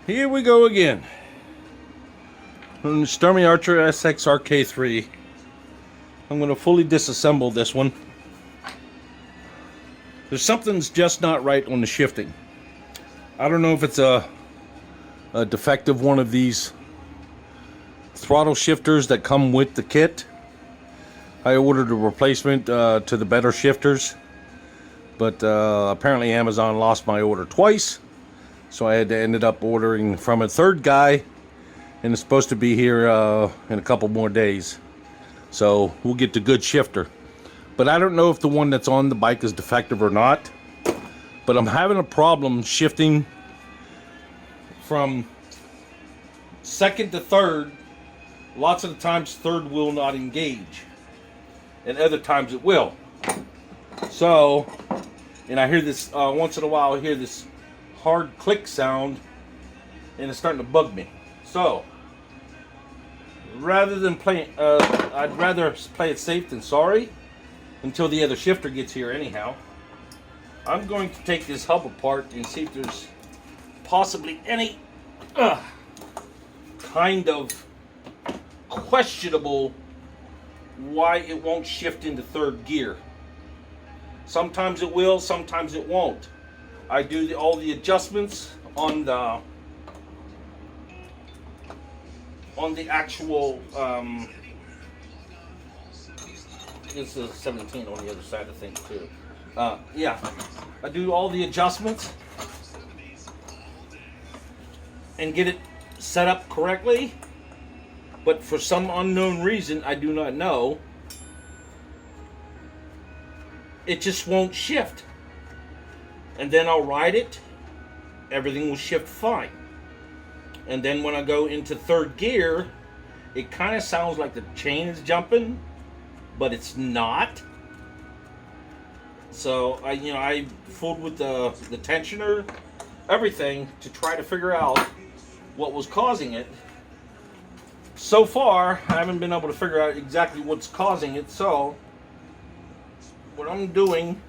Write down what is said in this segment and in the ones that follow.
Here we go again. Sturmey Archer SX-RK3. I'm going to fully disassemble this one. There's something's just not right on the shifting. I don't know if it's a defective one of these throttle shifters that come with the kit. I ordered a replacement to the better shifters, but apparently Amazon lost my order twice, so I had to ended up ordering from a third guy, and it's supposed to be here in a couple more days. So we'll get the good shifter. But I don't know if the one that's on the bike is defective or not. But I'm having a problem shifting from second to third. Lots of the times third will not engage, and other times it will. So, and I hear this once in a while. I hear this hard click sound, and it's starting to bug me. So, rather than play, I'd rather play it safe than sorry until the other shifter gets here. Anyhow, I'm going to take this hub apart and see if there's possibly any kind of questionable why it won't shift into third gear. Sometimes it will, sometimes it won't. I do all the adjustments on the actual it's a 17 on the other side of things too. Yeah, I do all the adjustments and get it set up correctly, but for some unknown reason I do not know, it just won't shift. And then I'll ride it, everything will shift fine. And then when I go into third gear, it kind of sounds like the chain is jumping, but it's not. So I fooled with the tensioner, everything, to try to figure out what was causing it. So far, I haven't been able to figure out exactly what's causing it. So what I'm doing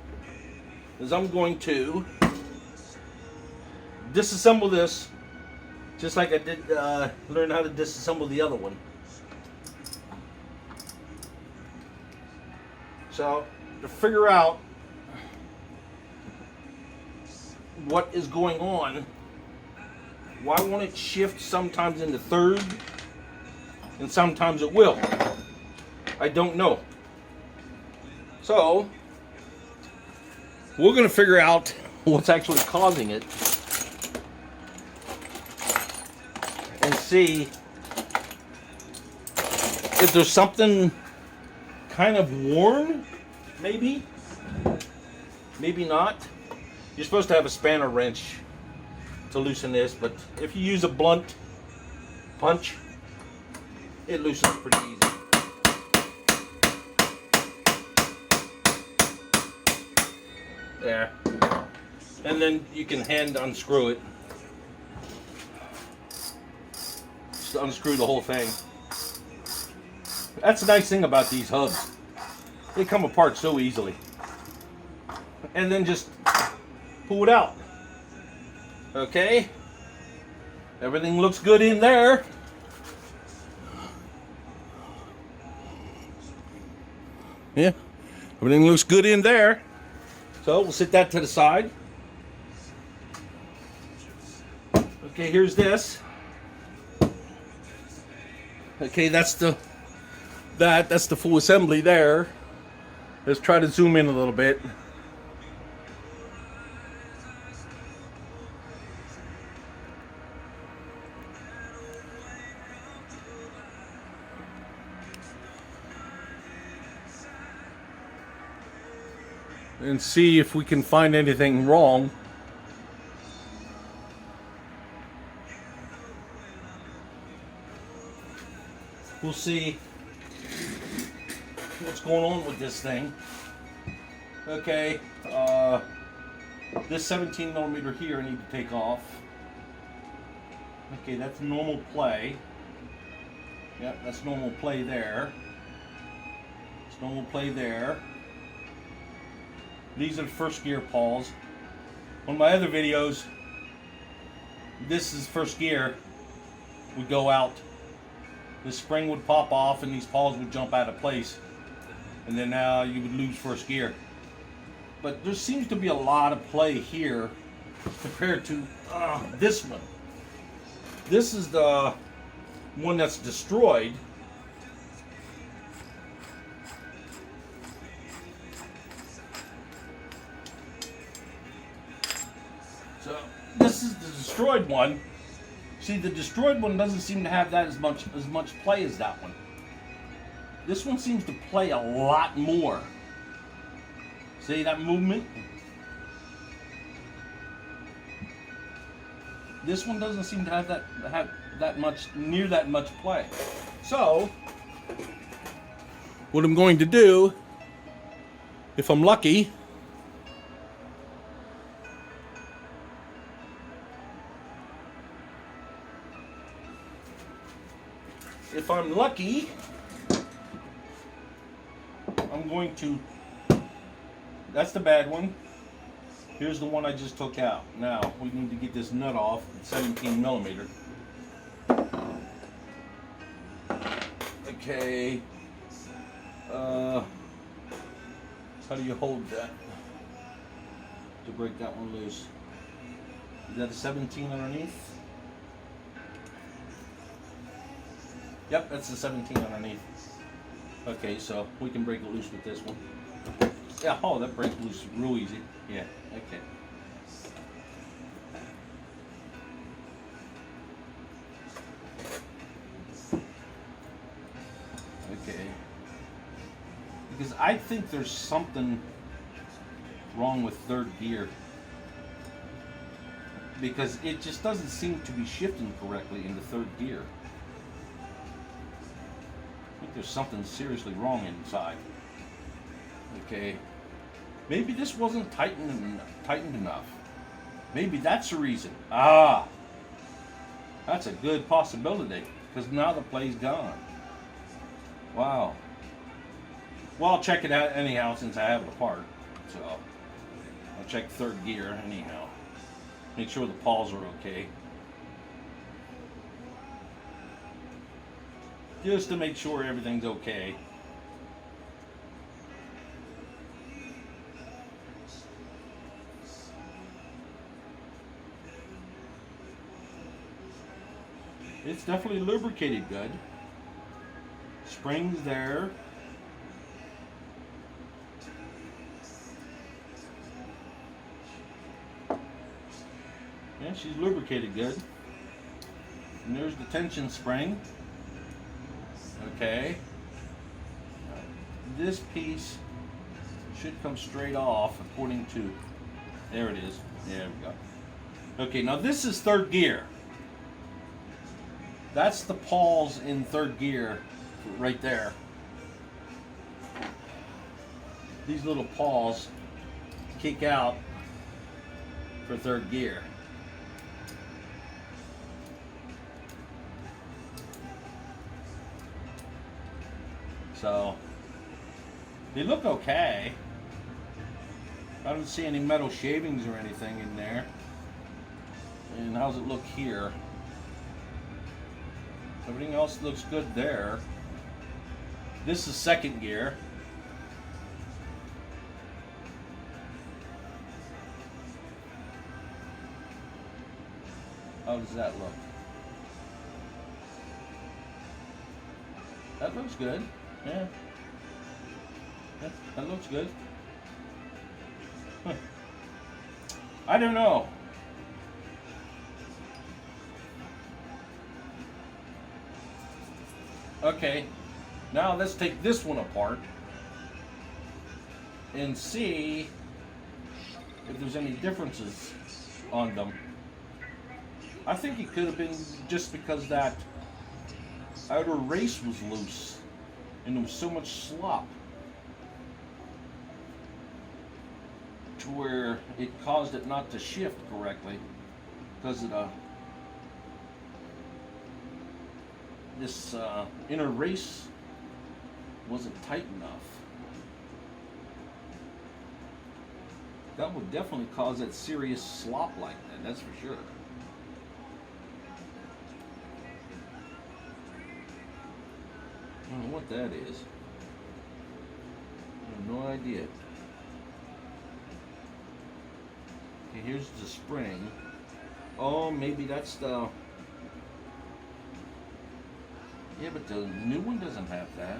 is I'm going to disassemble this, just like I did learn how to disassemble the other one. So to figure out what is going on, why won't it shift sometimes into third and sometimes it will? I don't know. So we're going to figure out what's actually causing it and see if there's something kind of worn, maybe not. You're supposed to have a spanner wrench to loosen this, but if you use a blunt punch, it loosens pretty easy. There. And then you can hand unscrew it. Just unscrew the whole thing. That's the nice thing about these hubs. They come apart so easily. And then just pull it out. Okay? Everything looks good in there. Yeah. Everything looks good in there. So we'll set that to the side. Okay, here's this. Okay, that's the full assembly there. Let's try to zoom in a little bit. And see if we can find anything wrong. We'll see what's going on with this thing. Okay, this 17 millimeter here I need to take off. Okay, that's normal play. Yep, that's normal play there. It's normal play there. These are the first gear paws. One of my other videos, this is first gear, would go out, the spring would pop off and these paws would jump out of place, and then now you would lose first gear. But there seems to be a lot of play here compared to this one. This is the one that's destroyed. So this is the destroyed one. See, the destroyed one doesn't seem to have that as much play as that one. This one seems to play a lot more. See that movement? This one doesn't seem to have that much play. So what I'm going to do, if I'm lucky, I'm going to, that's the bad one. Here's the one I just took out. Now we need to get this nut off at 17 millimeter. Okay. How do you hold that to break that one loose? Is that a 17 underneath? Yep, that's the 17 underneath. Okay, so we can break it loose with this one. Yeah, oh, that breaks loose real easy. Yeah, okay. Okay. Because I think there's something wrong with third gear. Because it just doesn't seem to be shifting correctly into third gear. I think there's something seriously wrong inside. Okay. Maybe this wasn't tightened enough. Maybe that's the reason. Ah, that's a good possibility, because now the play's gone. Wow. Well, I'll check it out anyhow since I have it apart. So I'll check third gear anyhow. Make sure the paws are okay. Just to make sure everything's okay. It's definitely lubricated good. Springs there. Yeah, she's lubricated good. And there's the tension spring. Okay. This piece should come straight off according to, there it is. There we go. Okay, now this is third gear. That's the paws in third gear right there. These little paws kick out for third gear. So they look okay. I don't see any metal shavings or anything in there. And how's it look here? Everything else looks good there. This is second gear. How does that look? That looks good. Yeah. That looks good. Huh. I don't know. Okay, now let's take this one apart and see if there's any differences on them. I think it could have been just because that outer race was loose and there was so much slop to where it caused it not to shift correctly because of this inner race wasn't tight enough. That would definitely cause that serious slop like that, that's for sure. don't know what that is. I have no idea. Okay, here's the spring. Oh, maybe that's the... Yeah, but the new one doesn't have that.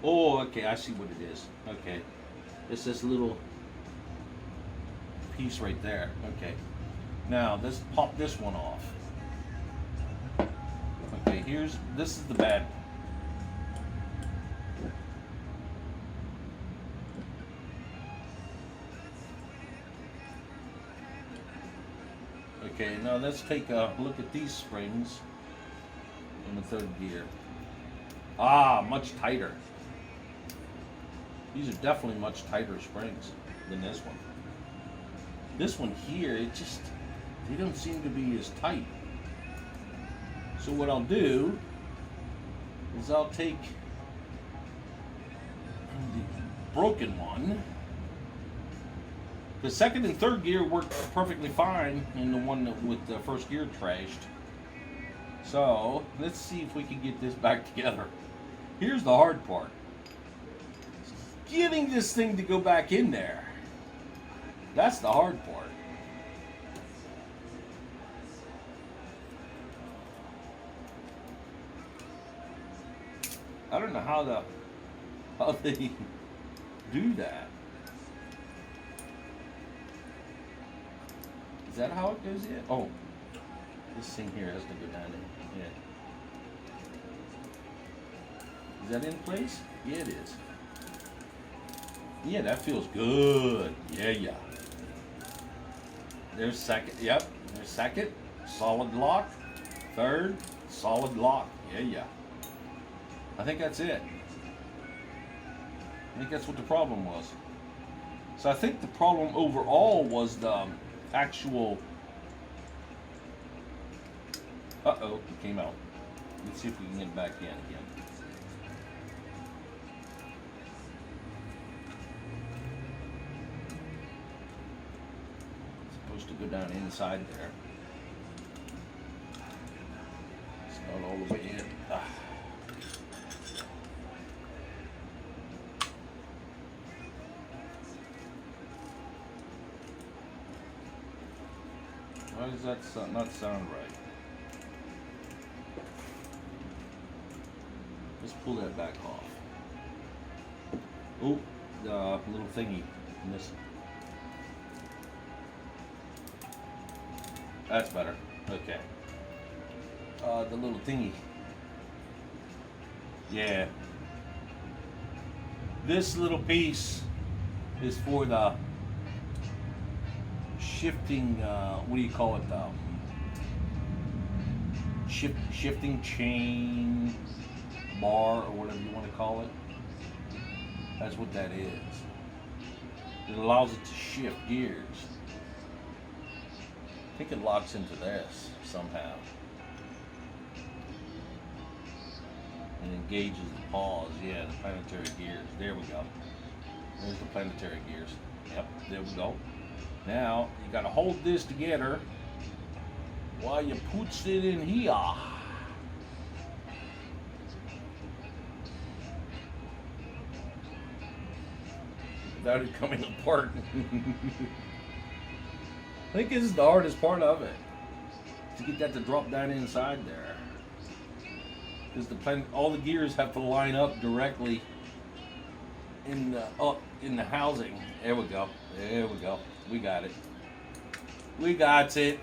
Oh, okay, I see what it is. Okay. It's this little piece right there. Okay. Now, let's pop this one off. Okay, this is the bad one. Okay, now let's take a look at these springs in the third gear. Ah, much tighter. These are definitely much tighter springs than this one. This one here, they don't seem to be as tight. So what I'll do is I'll take the broken one. The second and third gear worked perfectly fine in the one with the first gear trashed. So let's see if we can get this back together. Here's the hard part. Getting this thing to go back in there. That's the hard part. I don't know how they do that. Is that how it goes in? Oh, this thing here has to go down in. Yeah. Is that in place? Yeah, it is. Yeah, that feels good. Yeah. There's second. Yep. There's second. Solid lock. Third. Solid lock. Yeah. I think that's it. I think that's what the problem was. So I think the problem overall was the actual... Uh-oh, it came out. Let's see if we can get it back in again. It's supposed to go down inside there. It's not all the way in. Why does that not sound right? Let's pull that back off. Oh, the little thingy missing. That's better. Okay. The little thingy. Yeah. This little piece is for the shifting, what do you call it, shifting chain bar, or whatever you want to call it. That's what that is. It allows it to shift gears. I think it locks into this somehow. And engages the paws. Yeah, the planetary gears. There we go. There's the planetary gears. Yep, there we go. Now, you gotta hold this together while you puts it in here. Without it coming apart. I think this is the hardest part of it. To get that to drop down inside there. Because all the gears have to line up directly in the housing. There we go. There we go. We got it. We got it.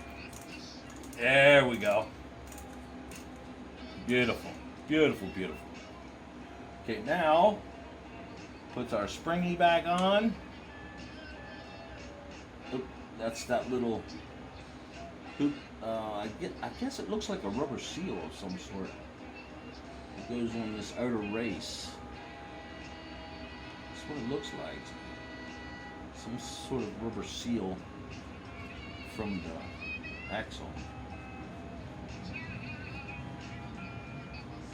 There we go. Beautiful. Beautiful, beautiful. Okay, now puts our springy back on. Oop, that's that little hoop. I guess it looks like a rubber seal of some sort. It goes on this outer race. That's what it looks like. Some sort of rubber seal from the axle.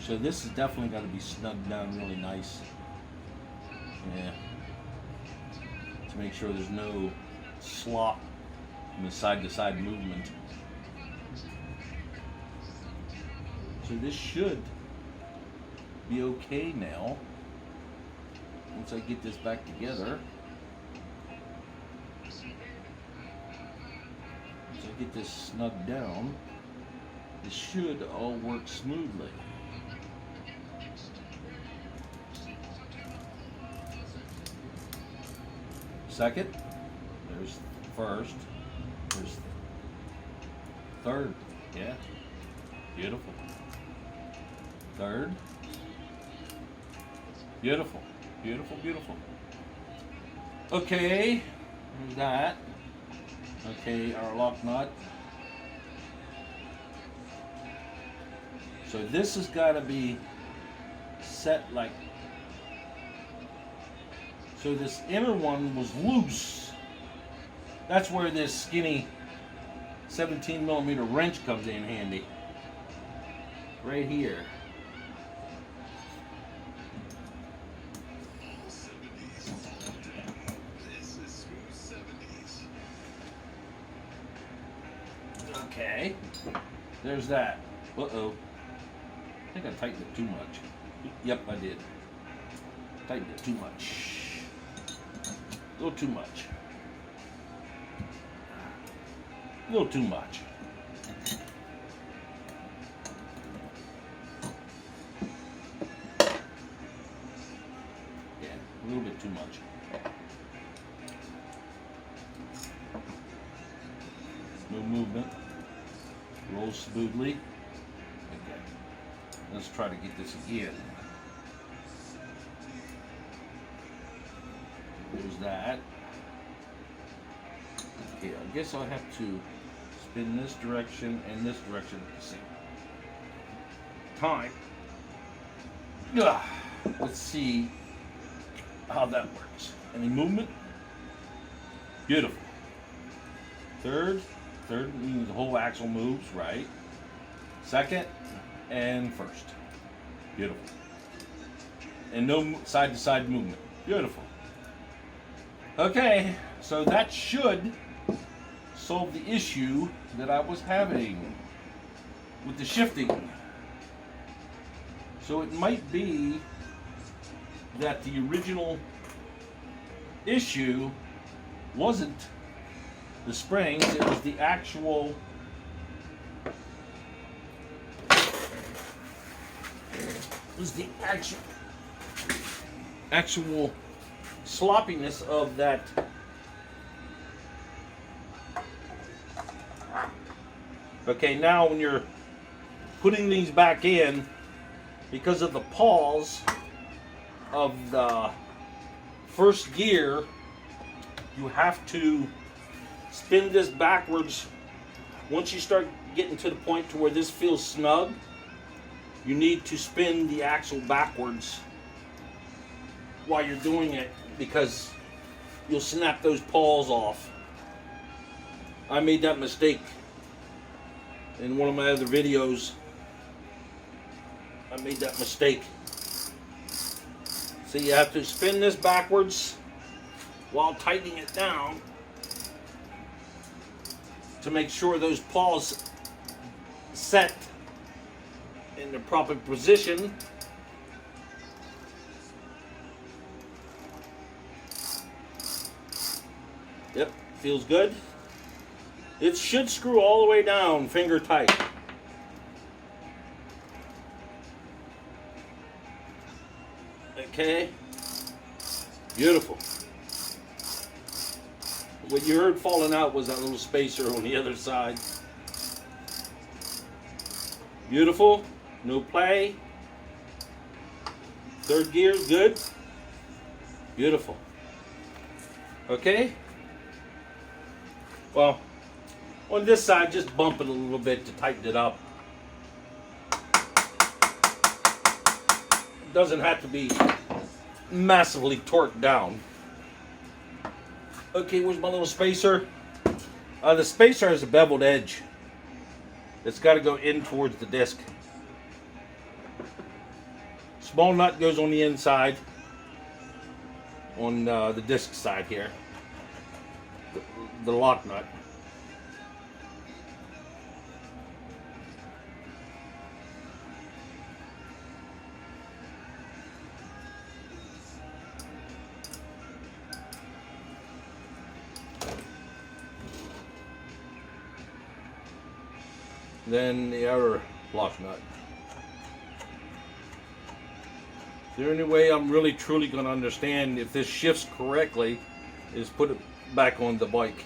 So this has definitely got to be snugged down really nice. Yeah. To make sure there's no slop in the side-to-side movement. So this should be okay now. Once I get this back together. Once I get this snugged down, it should all work smoothly. Second, there's first, there's third, yeah, beautiful. Third, beautiful, beautiful, beautiful. Okay, there's that. Okay, our lock nut. So this has got to be set like, so this inner one was loose. That's where this skinny 17mm wrench comes in handy. Right here. Okay, there's that. Uh-oh. I think I tightened it too much. Yep, I did. Tightened it too much. A little too much. A little too much. Yeah, a little bit too much. No movement. Rolls smoothly. Okay. Let's try to get this again. There's that. Okay, I guess I'll have to spin this direction and this direction at the same time. Let's see how that works. Any movement? Beautiful. Third means the whole axle moves, right? Second and first. Beautiful. And no side-to-side movement. Beautiful. Okay, so that should solve the issue that I was having with the shifting. So it might be that the original issue wasn't the springs, it was the actual actual sloppiness of that. Okay, now when you're putting these back in, because of the paws of the first gear, you have to spin this backwards. Once you start getting to the point to where this feels snug, you need to spin the axle backwards while you're doing it, because you'll snap those paws off. I made that mistake in one of my other videos. I made that mistake. So you have to spin this backwards while tightening it down to make sure those paws set in the proper position. Yep, feels good. It should screw all the way down, finger tight. Okay, beautiful. What you heard falling out was that little spacer on the other side. Beautiful, no play. Third gear, good. Beautiful. Okay. Well, on this side, just bump it a little bit to tighten it up. It doesn't have to be massively torqued down. Okay, where's my little spacer? The spacer has a beveled edge. It's got to go in towards the disc. Small nut goes on the inside, on the disc side here, the lock nut. then the outer block nut. The only way I'm really truly going to understand if this shifts correctly is put it back on the bike.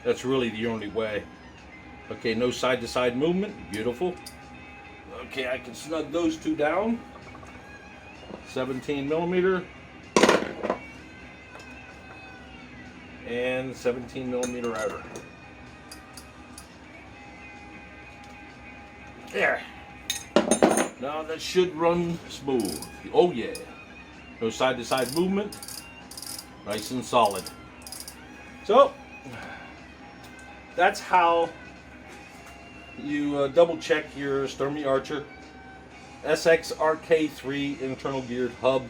That's really the only way. Okay, no side to side movement. Beautiful. Okay, I can snug those two down. 17 millimeter and 17 millimeter outer. There. Now that should run smooth. Oh yeah. No side to side movement. Nice and solid. So that's how you double check your Sturmey Archer SX-RK3 internal geared hub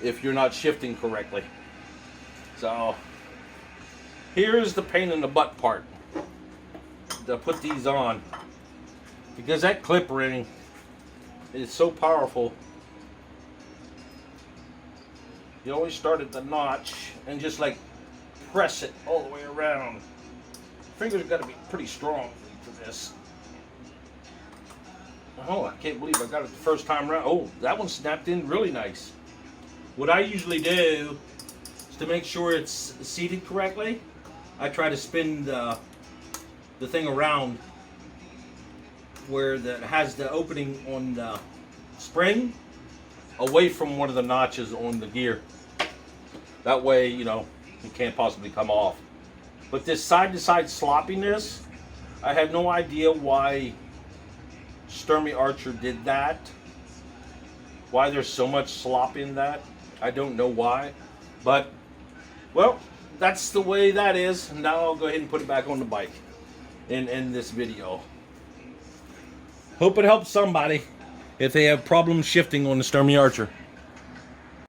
if you're not shifting correctly. So here's the pain in the butt part to put these on, because that clip ring is so powerful. You always start at the notch and just like press it all the way around. Fingers got to be pretty strong for this. Oh, I can't believe I got it the first time around. Oh, that one snapped in really nice. What I usually do is to make sure it's seated correctly, I try to spin the thing around where it has the opening on the spring away from one of the notches on the gear. That way, you know, it can't possibly come off. But this side-to-side sloppiness, I have no idea why Sturmey Archer did that. Why there's so much slop in that. I don't know why. But, well, that's the way that is. Now I'll go ahead and put it back on the bike and end this video. Hope it helps somebody if they have problems shifting on the Sturmey Archer.